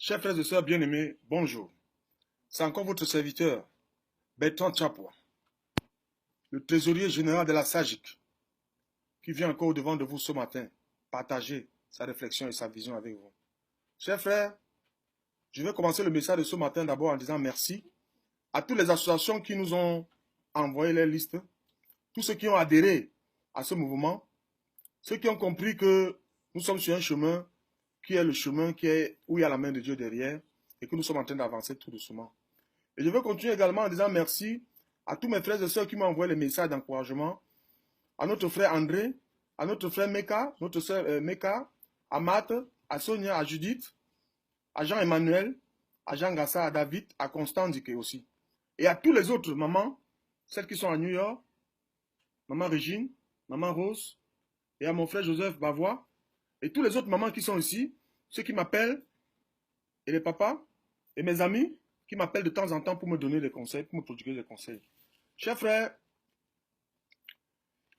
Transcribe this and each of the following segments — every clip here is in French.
Chers frères et sœurs bien-aimés, bonjour. C'est encore votre serviteur, Bertrand Tchapoua, le trésorier général de la SAGIC, qui vient encore au-devant de vous ce matin, partager sa réflexion et sa vision avec vous. Chers frères, je vais commencer le message de ce matin d'abord en disant merci à toutes les associations qui nous ont envoyé les listes, tous ceux qui ont adhéré à ce mouvement, ceux qui ont compris que nous sommes sur un chemin qui est le chemin où il y a la main de Dieu derrière et que nous sommes en train d'avancer tout doucement. Et je veux continuer également en disant merci à tous mes frères et sœurs qui m'ont envoyé les messages d'encouragement, à notre frère André, à notre frère Meka, notre sœur Meka, à Matt, à Sonia, à Judith, à Jean-Emmanuel, à Jean Gassa, à David, à Constant Dike aussi. Et à tous les autres mamans, celles qui sont à New York, maman Régine, maman Rose, et à mon frère Joseph Bavois, et tous les autres mamans qui sont ici, ceux qui m'appellent, et les papas, et mes amis, qui m'appellent de temps en temps pour me donner des conseils, pour me prodiguer des conseils. Chers frères,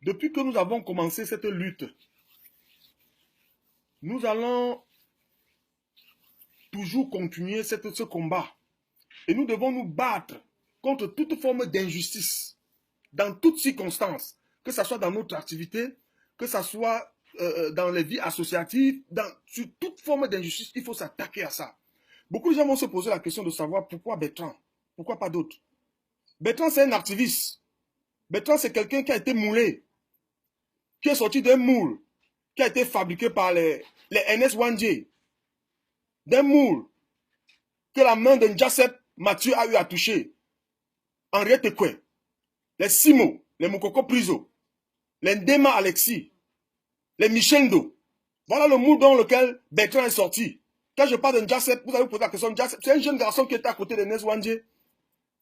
depuis que nous avons commencé cette lutte, nous allons toujours continuer ce combat. Et nous devons nous battre contre toute forme d'injustice, dans toutes circonstances, que ce soit dans notre activité, que ce soit dans les vies associatives, sur toute forme d'injustice, il faut s'attaquer à ça. Beaucoup de gens vont se poser la question de savoir pourquoi Bertrand, pourquoi pas d'autres. Bertrand, c'est un activiste. Bertrand, c'est quelqu'un qui a été moulé, qui est sorti d'un moule, qui a été fabriqué par les NS1J, d'un moule que la main de Njasep Mathieu a eu à toucher. Henriette Ekwe, les Simo, les Mokoko Priso, les Ndema Alexis, les Michendo. Voilà le moule dans lequel Bertrand est sorti. Quand je parle de Njasep, vous avez posé la question de Njasep, c'est un jeune garçon qui était à côté de NS1J.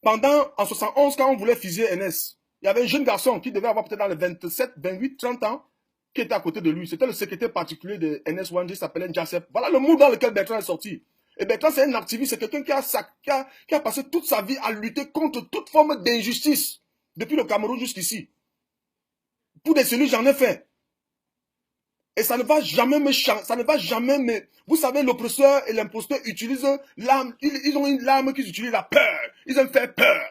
En 71, quand on voulait fusiller NS, il y avait un jeune garçon qui devait avoir peut-être dans les 27, 28, 30 ans, qui était à côté de lui. C'était le secrétaire particulier de NS1J, qui s'appelait Njasep. Voilà le moule dans lequel Bertrand est sorti. Et Bertrand, c'est un activiste, c'est quelqu'un qui a passé toute sa vie à lutter contre toute forme d'injustice, depuis le Cameroun jusqu'ici. Pour des cellules, j'en ai fait. Et ça ne va jamais me changer, ça ne va jamais me... Vous savez, l'oppresseur et l'imposteur utilisent l'arme, ils ont une arme qu'ils utilisent, la peur. Ils aiment faire peur.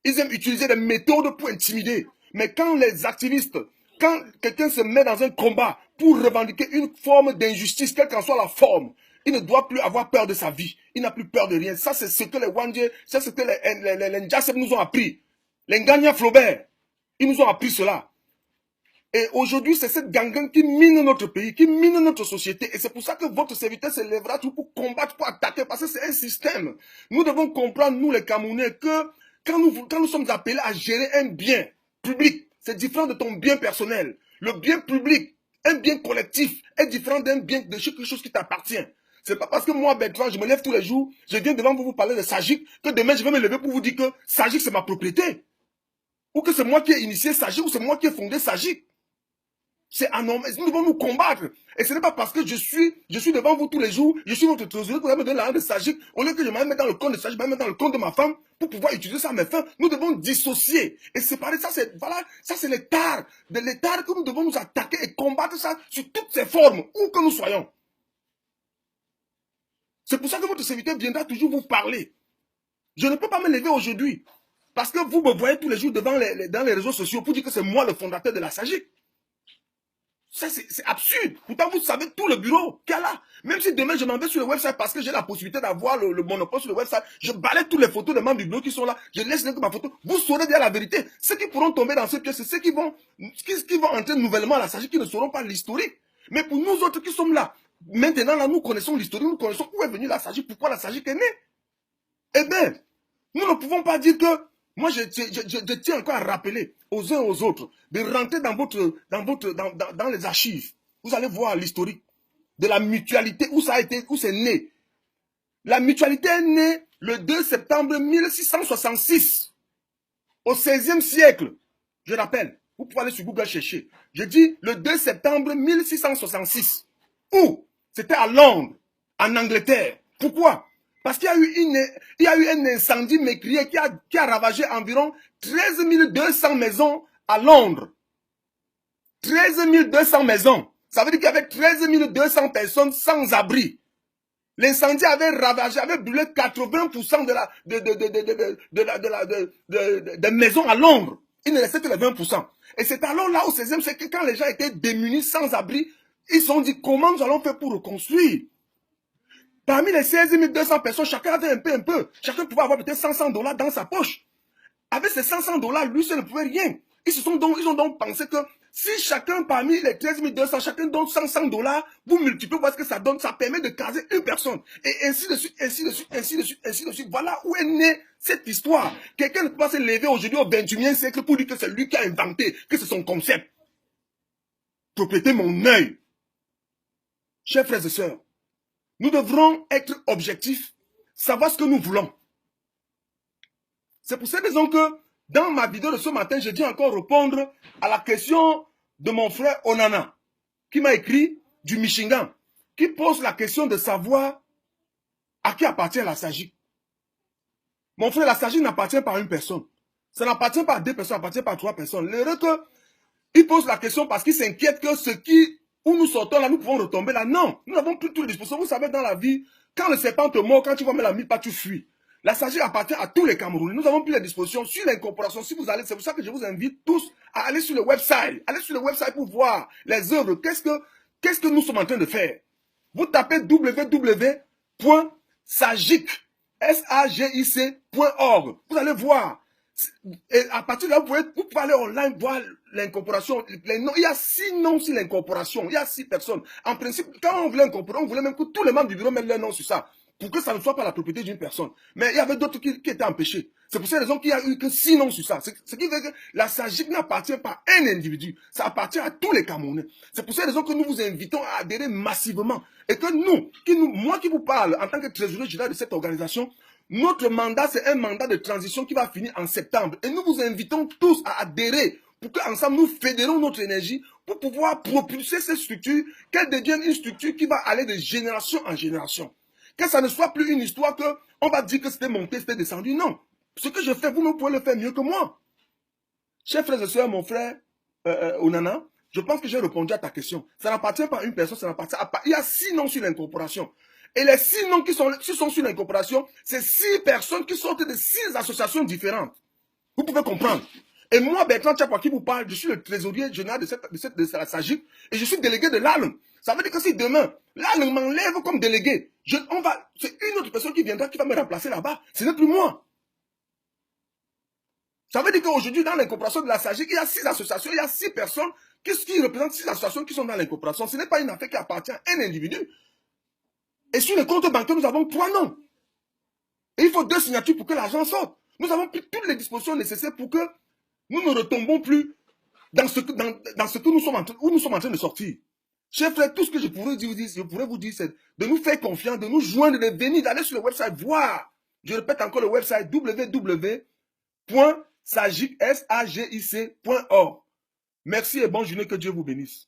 Ils aiment utiliser des méthodes pour intimider. Mais quand les activistes, quand quelqu'un se met dans un combat pour revendiquer une forme d'injustice, quelle qu'en soit la forme, il ne doit plus avoir peur de sa vie. Il n'a plus peur de rien. Ça, c'est ce que les Wandje, c'est ce que les Njasep nous ont appris. Les Ngania Flaubert, ils nous ont appris cela. Et aujourd'hui, c'est cette gangan qui mine notre pays, qui mine notre société. Et c'est pour ça que votre serviteur se lèvera tout pour combattre, pour attaquer, parce que c'est un système. Nous devons comprendre, nous les Camerounais, que quand nous sommes appelés à gérer un bien public, c'est différent de ton bien personnel. Le bien public, un bien collectif, est différent d'un bien de quelque chose qui t'appartient. C'est pas parce que moi, Bertrand, je me lève tous les jours, je viens devant vous parler de SAGIC, que demain je vais me lever pour vous dire que SAGIC c'est ma propriété. Ou que c'est moi qui ai initié SAGIC, ou c'est moi qui ai fondé SAGIC. C'est anormal. Nous devons nous combattre. Et ce n'est pas parce que je suis devant vous tous les jours, je suis votre trésorier, vous allez me donner l'argent de SAGIC, au lieu que je m'aille mettre dans le compte de SAGIC, je m'aille mettre dans le compte de ma femme pour pouvoir utiliser ça à mes fins. Nous devons dissocier et séparer ça. C'est l'état que nous devons nous attaquer et combattre ça sur toutes ses formes, où que nous soyons. C'est pour ça que votre serviteur viendra toujours vous parler. Je ne peux pas me lever aujourd'hui parce que vous me voyez tous les jours dans les réseaux sociaux pour dire que c'est moi le fondateur de la SAGIC. Ça, c'est absurde. Pourtant, vous savez tout le bureau qu'il y a là. Même si demain, je m'en vais sur le website parce que j'ai la possibilité d'avoir le monopole sur le website, je balaye toutes les photos des membres du bureau qui sont là, je laisse que ma photo. Vous saurez dire la vérité. Ceux qui pourront tomber dans ce piège, c'est ceux qui vont entrer nouvellement à la SAGIC, qui ne sauront pas l'historique. Mais pour nous autres qui sommes là, maintenant, là, nous connaissons l'historique, nous connaissons où est venue la SAGIC, pourquoi la SAGIC est née. Eh bien, nous ne pouvons pas dire que moi, je tiens encore à rappeler aux uns et aux autres de rentrer dans les archives. Vous allez voir l'historique de la mutualité, où c'est né. La mutualité est née le 2 septembre 1666, au XVIe siècle. Je rappelle, vous pouvez aller sur Google chercher. Je dis le 2 septembre 1666. Où? C'était à Londres, en Angleterre. Pourquoi? Parce qu'il y a eu un incendie meurtrier qui a ravagé environ 13 200 maisons à Londres. 13 200 maisons. Ça veut dire qu'il y avait 13 200 personnes sans abri. L'incendie avait ravagé, avait brûlé 80% des maisons à Londres. Il ne restait que les 20%. Et c'est alors là au 16e siècle, quand les gens étaient démunis, sans abri, ils se sont dit comment nous allons faire pour reconstruire. Parmi les 16 200 personnes, chacun avait un peu. Chacun pouvait avoir peut-être 500 $ dans sa poche. Avec ces 500 $, lui seul ne pouvait rien. Ils ont donc pensé que si chacun parmi les 13 200, chacun donne 500 $, vous multipliez, voir ce que ça donne, ça permet de caser une personne. Et ainsi de suite, ainsi de suite, ainsi de suite, ainsi de suite. Voilà où est née cette histoire. Quelqu'un ne peut pas se lever aujourd'hui au 21e siècle pour dire que c'est lui qui a inventé, que c'est son concept. Pour prêter mon œil. Chers frères et sœurs, nous devrons être objectifs, savoir ce que nous voulons. C'est pour cette raison que dans ma vidéo de ce matin, je dis encore répondre à la question de mon frère Onana, qui m'a écrit du Michigan, qui pose la question de savoir à qui appartient la SAGIC. Mon frère, la SAGIC n'appartient pas à une personne. Ça n'appartient pas à 2 personnes, ça n'appartient pas à 3 personnes. L'heureux qu'il pose la question parce qu'il s'inquiète que où nous sortons là, nous pouvons retomber là. Non, nous n'avons plus toutes les dispositions. Vous savez, dans la vie, quand le serpent te mord, quand tu vois mettre la mille pas, tu fuis. La SAGIC appartient à tous les Camerounais. Nous avons pris les dispositions sur l'incorporation. Si vous allez, c'est pour ça que je vous invite tous à aller sur le website. Allez sur le website pour voir les œuvres. Qu'est-ce que nous sommes en train de faire? Vous tapez www.sagic.org. Vous allez voir. Et à partir de là, vous pouvez aller online voir l'incorporation. Il y a 6 noms sur l'incorporation. Il y a 6 personnes. En principe, quand on voulait incorporer, on voulait même que tous les membres du bureau mettent leur nom sur ça. Pour que ça ne soit pas la propriété d'une personne. Mais il y avait d'autres qui étaient empêchés. C'est pour cette raison qu'il n'y a eu que 6 noms sur ça. Ce qui veut dire que la SAGIC n'appartient pas à un individu. Ça appartient à tous les Camerounais. C'est pour cette raison que nous vous invitons à adhérer massivement. Et que moi qui vous parle en tant que trésorier général de cette organisation, notre mandat, c'est un mandat de transition qui va finir en septembre. Et nous vous invitons tous à adhérer pour qu'ensemble nous fédérons notre énergie pour pouvoir propulser cette structure, qu'elle devienne une structure qui va aller de génération en génération. Que ça ne soit plus une histoire que on va dire que c'était monté, c'était descendu. Non. Ce que je fais, vous pouvez le faire mieux que moi. Chers frères et sœurs, mon frère Onana, je pense que j'ai répondu à ta question. Ça n'appartient pas à une personne, ça n'appartient à pas. Il y a 6 noms sur l'incorporation. Et les 6 noms qui sont sur l'incorporation, c'est 6 personnes qui sortent de 6 associations différentes. Vous pouvez comprendre. Et moi, Bertrand Tchapwa, qui vous parle, je suis le trésorier général de la SAGIC et je suis délégué de l'ALM. Ça veut dire que si demain, l'ALM m'enlève comme délégué, c'est une autre personne qui viendra, qui va me remplacer là-bas. Ce n'est plus moi. Ça veut dire qu'aujourd'hui, dans l'incorporation de la SAGIC, il y a 6 associations, il y a 6 personnes qui représentent 6 associations qui sont dans l'incorporation. Ce n'est pas une affaire qui appartient à un individu. Et sur les comptes bancaires, nous avons 3 noms. Et il faut 2 signatures pour que l'argent sorte. Nous avons pris toutes les dispositions nécessaires pour que nous ne retombons plus dans ce que nous sommes en train de sortir. Chers frères, tout ce que je pourrais vous dire, c'est de nous faire confiance, de nous joindre, de venir, d'aller sur le website, voir. Je répète encore le website www.sagic.org. Merci et bonne journée, que Dieu vous bénisse.